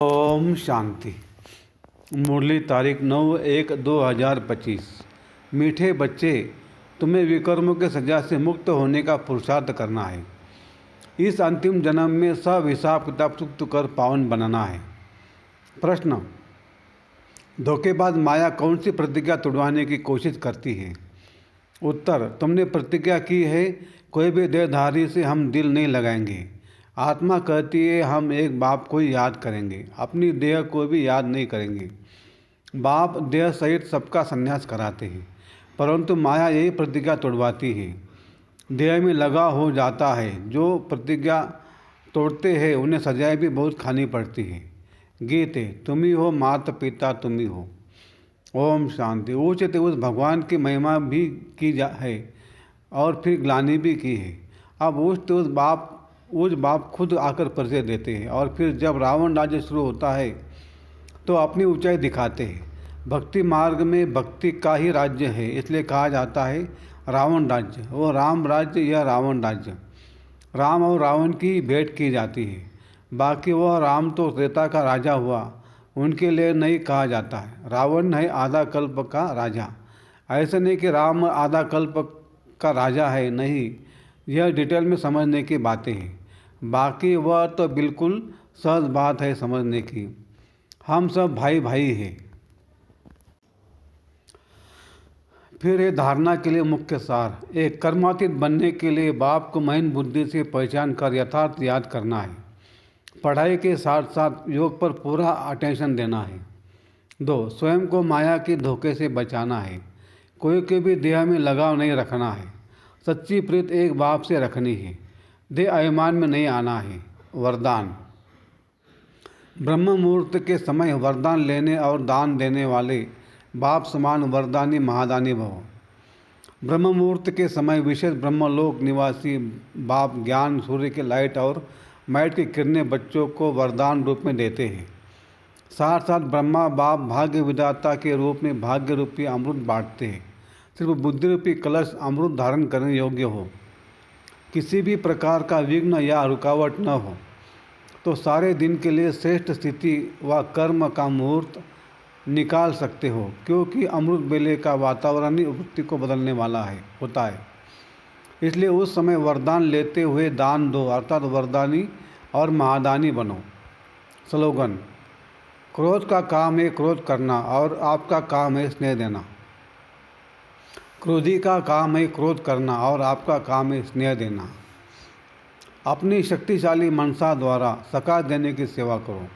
ओम शांति। मुरली तारीख 9/1/2025। मीठे बच्चे, तुम्हें विकर्मों के सजा से मुक्त होने का पुरुषार्थ करना है। इस अंतिम जन्म में सब हिसाब किताब चुक्त कर पावन बनाना है। प्रश्न: धोखेबाज माया कौन सी प्रतिज्ञा तोड़वाने की कोशिश करती है? उत्तर: तुमने प्रतिज्ञा की है, कोई भी देहधारी से हम दिल नहीं लगाएंगे। आत्मा कहती है हम एक बाप को ही याद करेंगे, अपनी देह को भी याद नहीं करेंगे। बाप देह सहित सबका संन्यास कराते हैं, परंतु माया यही प्रतिज्ञा तोड़वाती है, देह में लगा हो जाता है। जो प्रतिज्ञा तोड़ते हैं उन्हें सजाएं भी बहुत खानी पड़ती है। गीत है, तुम ही हो माता पिता तुम ही हो। ओम शांति। उचित उस भगवान की महिमा भी की है और फिर ग्लानि भी की है। अब उस बाप खुद आकर परिचय देते हैं और फिर जब रावण राज्य शुरू होता है तो अपनी ऊंचाई दिखाते हैं। भक्ति मार्ग में भक्ति का ही राज्य है, इसलिए कहा जाता है रावण राज्य। वो राम राज्य या रावण राज्य, राम और रावण की भेंट की जाती है। बाकी वह राम तो त्रेता का राजा हुआ, उनके लिए नहीं कहा जाता है। रावण है आधा कल्प का राजा। ऐसा नहीं कि राम आधा कल्प का राजा है, नहीं, यह डिटेल में समझने की बातें हैं। बाकी वह तो बिल्कुल सहज बात है समझने की। हम सब भाई भाई हैं। फिर ये धारणा के लिए मुख्य सार: एक, कर्मातीत बनने के लिए बाप को महीन बुद्धि से पहचान कर यथार्थ याद करना है। पढ़ाई के साथ साथ योग पर पूरा अटेंशन देना है। 2, स्वयं को माया के धोखे से बचाना है। कोई के भी देह में लगाव नहीं रखना है। सच्ची प्रीत एक बाप से रखनी है। देह अभिमान में नहीं आना है। वरदान: ब्रह्म मुहूर्त के समय वरदान लेने और दान देने वाले बाप समान वरदानी महादानी भव। ब्रह्म मुहूर्त के समय विशेष ब्रह्मलोक निवासी बाप ज्ञान सूर्य के लाइट और माइट की किरणें बच्चों को वरदान रूप में देते हैं। साथ साथ ब्रह्मा बाप भाग्य विधाता के रूप में भाग्य रूपी अमृत बांटते हैं। सिर्फ बुद्धि रूपी कलश अमृत धारण करने योग्य हो, किसी भी प्रकार का विघ्न या रुकावट न हो, तो सारे दिन के लिए श्रेष्ठ स्थिति व कर्म का मुहूर्त निकाल सकते हो, क्योंकि अमृत बेले का वातावरण ही वृत्ति को बदलने वाला होता है। इसलिए उस समय वरदान लेते हुए दान दो, अर्थात वरदानी और महादानी बनो। स्लोगन: क्रोध का काम है क्रोध करना और आपका काम है स्नेह देना। क्रोधी का काम है क्रोध करना और आपका काम है स्नेह देना। अपनी शक्तिशाली मनसा द्वारा सका देने की सेवा करो।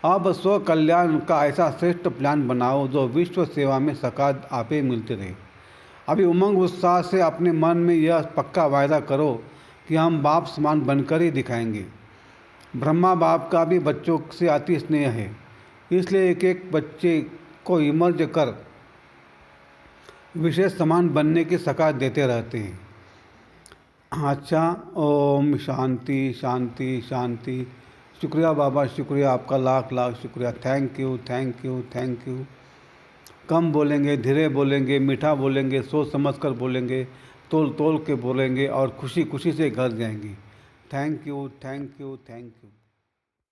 अब स्व कल्याण का ऐसा श्रेष्ठ प्लान बनाओ जो विश्व सेवा में सका आपे मिलते रहे। अभी उमंग उत्साह से अपने मन में यह पक्का वायदा करो कि हम बाप समान बनकर ही दिखाएंगे। ब्रह्मा बाप का भी बच्चों से अति स्नेह है, इसलिए एक एक बच्चे को इमर्ज कर विशेष समान बनने की सका देते रहते हैं। अच्छा, ओम शांति शांति शांति। शुक्रिया बाबा, शुक्रिया आपका, लाख लाख शुक्रिया। Thank you thank you thank you. कम बोलेंगे, धीरे बोलेंगे, मीठा बोलेंगे, सोच समझ कर बोलेंगे, तोल तोल के बोलेंगे और खुशी खुशी से घर जाएंगे। Thank you thank you thank you.